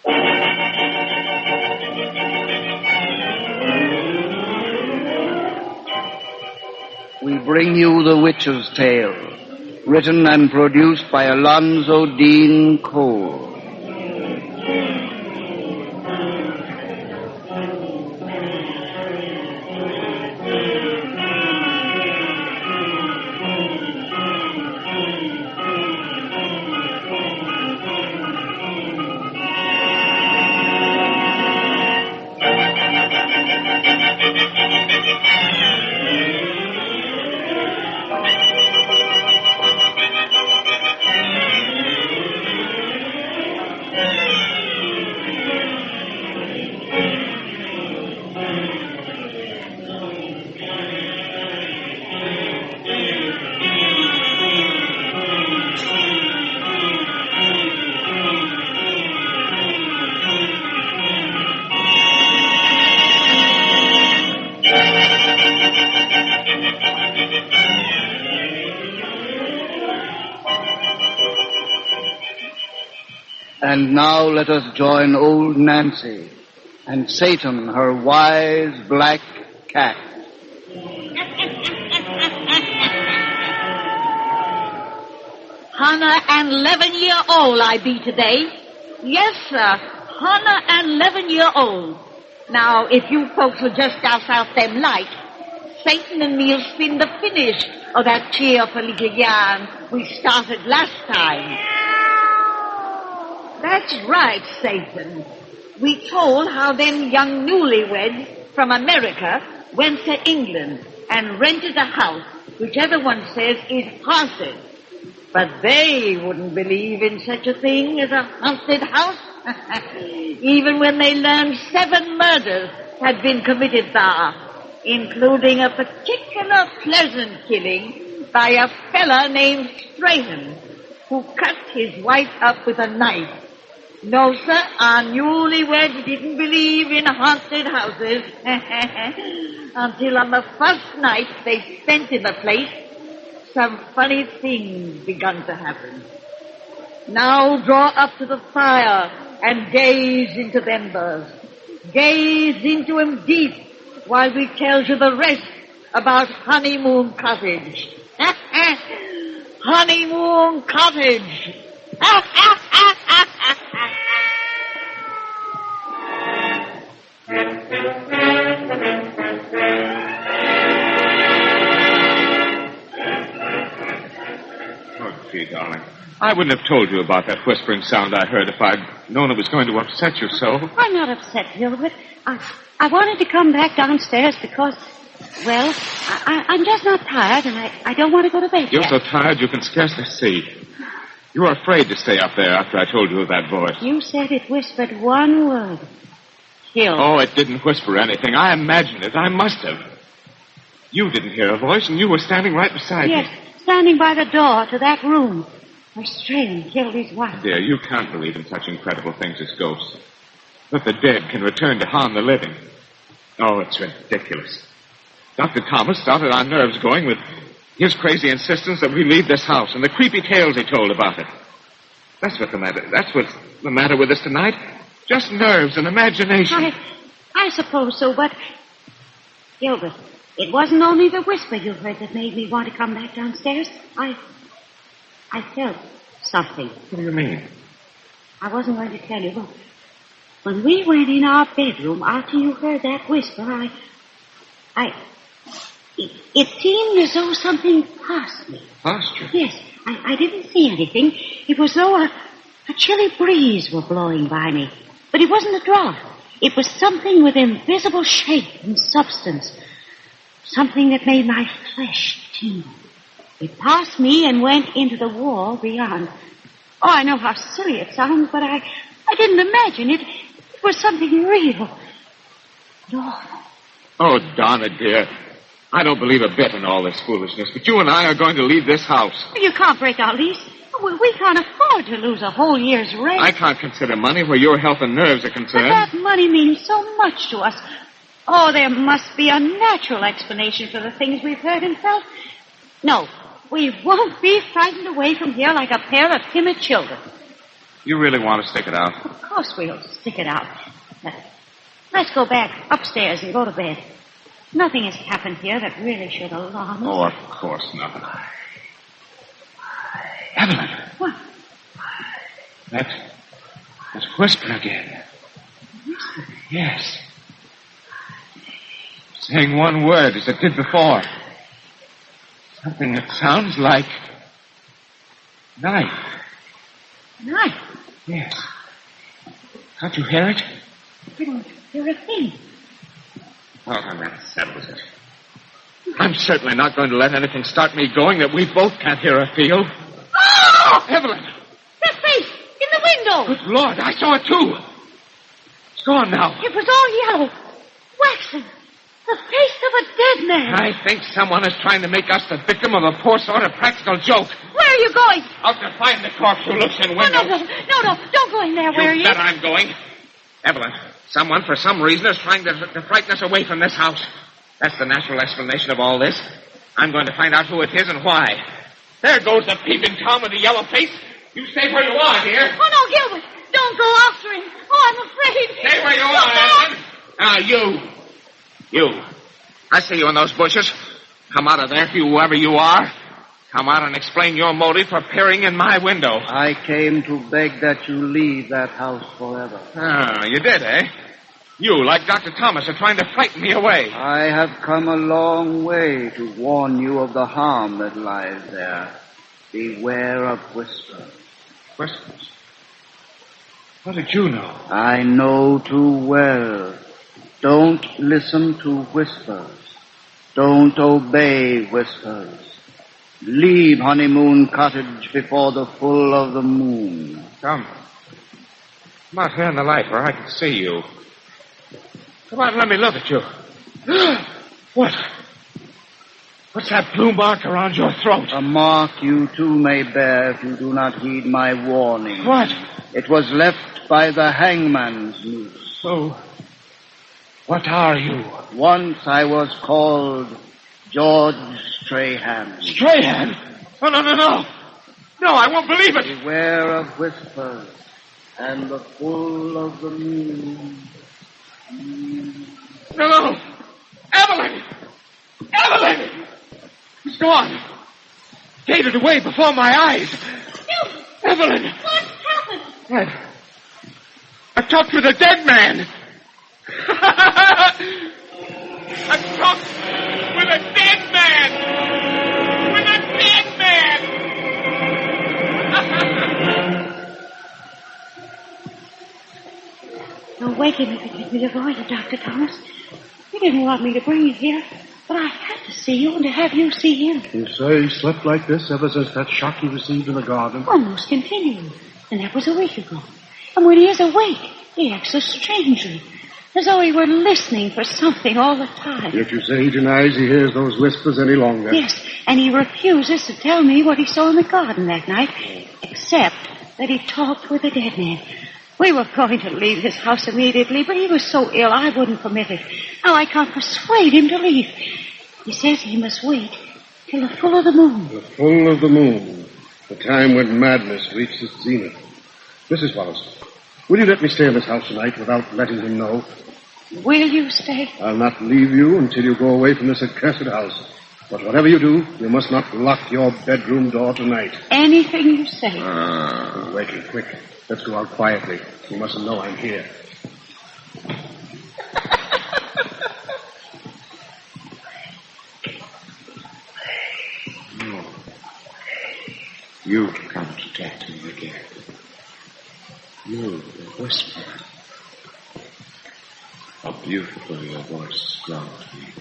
We bring you The Witch's Tale, written and produced by Alonzo Deen Cole. And now let us join old Nancy and Satan, her wise black cat. 111-year-old I be today. Yes, sir, 111-year-old. Now, if you folks will just douse out them lights, Satan and me'll spin the finish of that cheerful little yarn we started last time. That's right, Satan. We told how them young newlyweds from America went to England and rented a house, which everyone says is haunted. But they wouldn't believe in such a thing as a haunted house, even when they learned 7 murders had been committed there, including a particular pleasant killing by a fella named Strahan, who cut his wife up with a knife. No, sir, our newlyweds didn't believe in haunted houses until on the first night they spent in the place, some funny things begun to happen. Now draw up to the fire and gaze into the embers. Gaze into them deep while we tell you the rest about Honeymoon Cottage. Honeymoon Cottage. Oh, gee, darling. I wouldn't have told you about that whispering sound I heard if I'd known it was going to upset you so. I'm not upset, Gilbert. I wanted to come back downstairs because, well, I'm just not tired, and I don't want to go to bed You're yet. so tired you can scarcely see. You were afraid to stay up there after I told you of that voice. You said it whispered one word. Kill. Oh, it didn't whisper anything. I imagined it. I must have. You didn't hear a voice, and you were standing right beside me. Yes, standing by the door to that room where Strahan killed his wife. Dear, you can't believe in such incredible things as ghosts. That the dead can return to harm the living. Oh, it's ridiculous. Dr. Thomas started our nerves going with his crazy insistence that we leave this house and the creepy tales he told about it. That's what's the matter with us tonight. Just nerves and imagination. I suppose so, but... Gilbert, it wasn't only the whisper you heard that made me want to come back downstairs. I felt something. What do you mean? I wasn't going to tell you, but when we went in our bedroom after you heard that whisper, it seemed as though something passed me. Passed you? Yes, I didn't see anything. It was though a chilly breeze were blowing by me. But it wasn't a draught. It was something with invisible shape and substance. Something that made my flesh tingle. It passed me and went into the wall beyond. Oh, I know how silly it sounds, but I didn't imagine it. It was something real. Awful. Oh, darn it, dear. I don't believe a bit in all this foolishness, but you and I are going to leave this house. You can't break our lease. We can't afford to lose a whole year's rent. I can't consider money where your health and nerves are But concerned. that money means so much to us. Oh, there must be a natural explanation for the things we've heard and felt. No, we won't be frightened away from here like a pair of timid children. You really want to stick it out? Of course we'll stick it out. Let's go back upstairs and go to bed. Nothing has happened here that really should alarm us. Oh, of course not. Evelyn. What? That's whisper again. Whisper? Yes. Saying one word as it did before. Something that sounds like knife. Knife? Yes. Can't you hear it? I don't hear a thing. Well, then that settles it. I'm certainly not going to let anything start me going that we both can't hear or feel. Oh! Evelyn! That face in the window! Good Lord, I saw it too. It's gone now. It was all yellow. Waxen. The face of a dead man. I think someone is trying to make us the victim of a poor sort of practical joke. Where are you going? Out to find the corpse who looks in windows. No. Don't go in there. Where are you? You bet I'm going. Evelyn, someone for some reason is trying to frighten us away from this house. That's the natural explanation of all this. I'm going to find out who it is and why. There goes the peeping Tom with the yellow face. You stay where you are, dear. Oh, no, Gilbert. Don't go after him. Oh, I'm afraid. Stay where you are, Evelyn. Now, you. I see you in those bushes. Come out of there, whoever you are. Come out and explain your motive for peering in my window. I came to beg that you leave that house forever. Ah, you did, eh? You, like Dr. Thomas, are trying to frighten me away. I have come a long way to warn you of the harm that lies there. Beware of whispers. Whispers? How did you know? I know too well. Don't listen to whispers. Don't obey whispers. Leave Honeymoon Cottage before the full of the moon. Come out here in the light where I can see you. Come on, let me look at you. What? What's that blue mark around your throat? A mark you too may bear if you do not heed my warning. What? It was left by the hangman's noose. So, what are you? Once I was called George Strahan. Strahan? Oh, no. No, I won't believe it. Beware of whispers and the full of the moon. No. Evelyn! He's gone. Faded away before my eyes. Evelyn! What happened? I talked with a dead man. I talked with a dead man. Don't wake him if you get me to avoid it, Dr. Thomas. You didn't want me to bring you here, but I had to see you and to have you see him. You say he slept like this ever since that shock he received in the garden? Almost continually. And that was a week ago. And when he is awake, he acts so strangely, as though he were listening for something all the time. Yet you say he denies he hears those whispers any longer. Yes, and he refuses to tell me what he saw in the garden that night, except that he talked with a dead man. We were going to leave this house immediately, but he was so ill I wouldn't permit it. Now I can't persuade him to leave. He says he must wait till the full of the moon. The full of the moon. The time when madness reaches its zenith. Mrs. Wallace, will you let me stay in this house tonight without letting him know? Will you stay? I'll not leave you until you go away from this accursed house. But whatever you do, you must not lock your bedroom door tonight. Anything you say. He's waking quick. Let's go out quietly. He mustn't know I'm here. No. You come to talk to me again. You, the whisper. How beautiful your voice has grown to me.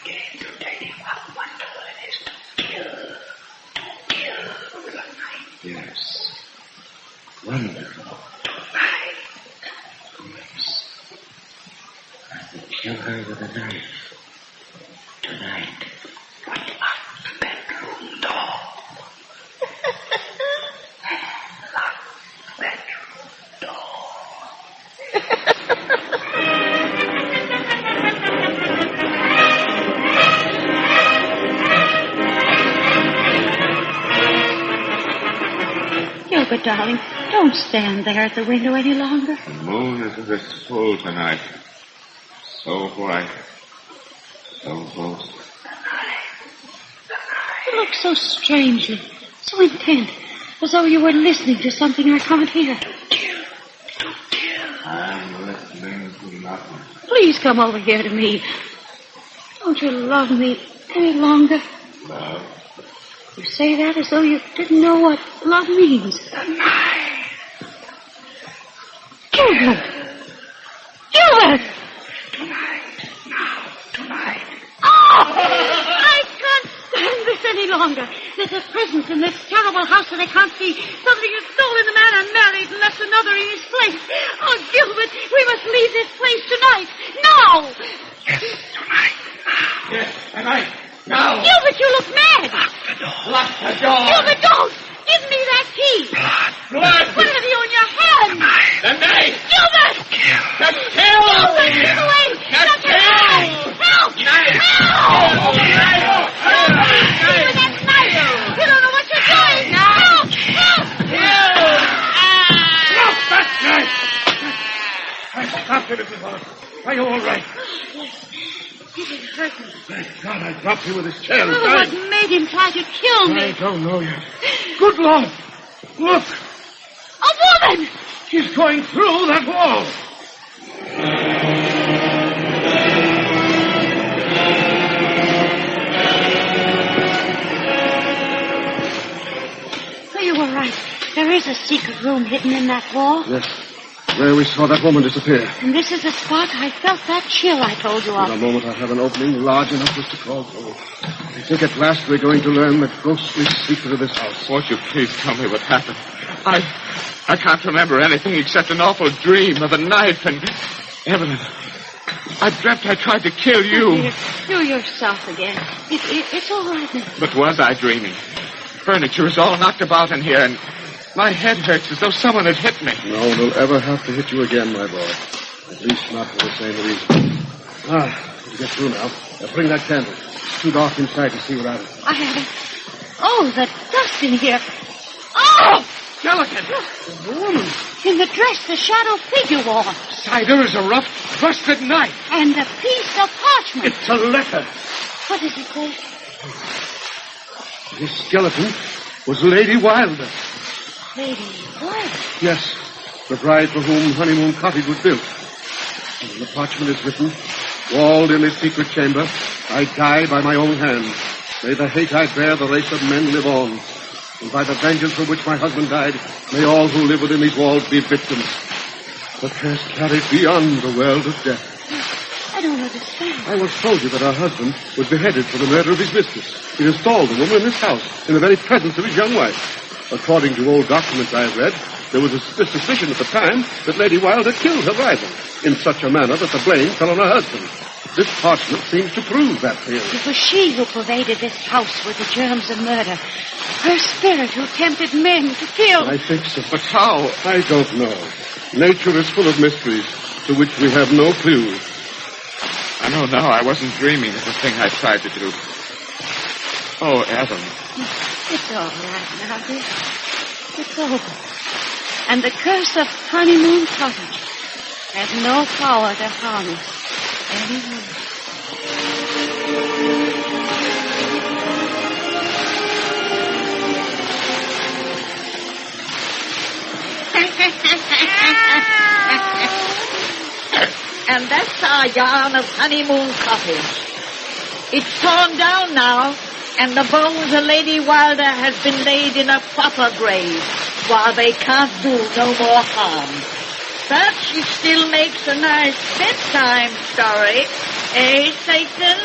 Again to tell you how wonderful it is to kill. To kill with a knife. Yes. Wonderful. Tonight. Yes. I will kill her with a knife. Tonight. But lock the bedroom door. Lock the bedroom door. darling. Don't stand there at the window any longer. The moon is this full tonight. So bright. So close. You look so strangely, so intent, as though you were listening to something I can't hear. I'm listening to nothing. Please come over here to me. Don't you love me any longer? Love. You say that as though you didn't know what love means. Gilbert! Gilbert! Tonight. Oh! I can't stand this any longer. There's a presence in this terrible house that I can't see. Something has stolen the man I'm married and left another in his place. Oh, Gilbert, we must leave this place tonight. Now! Yes, tonight. Yes, tonight. Now. Gilbert, you look mad. Lock the door. Gilbert, don't! Give me that key. Blood. What have you in your hand? The knife. Gilbert! The kill. Gilbert, get away! Stop it! Help! Help! Gilbert, that's knife! You don't know what you're doing! Help! Help! Stop that knife! I stopped it, Mrs. Wallace. Are you all right? He didn't hurt me. Thank God I dropped you with his chair. Well, what made him try to kill me? I don't know yet. Good Lord! Look! A woman! She's going through that wall. So you were right. There is a secret room hidden in that wall. Yes. Where we saw that woman disappear. And this is the spot I felt that chill I told you In a of. moment I have an opening large enough for us to crawl through. I think at last we're going to learn the ghostly secret of this house. Won't you please tell me what happened? I can't remember anything except an awful dream of a knife and... Evelyn, I dreamt I tried to kill you. Dear, you yourself again. It's all right now. But was I dreaming? Furniture is all knocked about in here, and my head hurts as though someone had hit me. No one will ever have to hit you again, my boy. At least not for the same reason. We'll get through now. Bring that candle. It's too dark inside to see without it. I have it. Oh, the dust in here. Oh! Skeleton! The woman. In the dress the shadow figure wore. Cider is a rough, rusted knife. And a piece of parchment. It's a letter. What does it say? This skeleton was Lady Wilder. Lady Wilder? Yes, the bride for whom Honeymoon Cottage was built. And in the parchment is written, walled in this secret chamber, I die by my own hand. May the hate I bear the race of men live on. And by the vengeance for which my husband died, may all who live within these walls be victims. The curse carried beyond the world of death. I don't understand. I once told you that our husband was beheaded for the murder of his mistress. He installed the woman in his house, in the very presence of his young wife. According to old documents I have read, there was a suspicion at the time that Lady Wilder killed her rival in such a manner that the blame fell on her husband. This parchment seems to prove that theory. It was she who pervaded this house with the germs of murder. Her spirit who tempted men to kill. I think so. But how? I don't know. Nature is full of mysteries to which we have no clue. I know now I wasn't dreaming of the thing I tried to do. Oh, Evan. It's all right now, dear. It's over. And the curse of Honeymoon Cottage has no power to harm us anymore. And that's our yarn of Honeymoon Cottage. It's torn down now, and the bones of Lady Wilder has been laid in a proper grave, while they can't do no more harm. But she still makes a nice bedtime story, eh, Satan?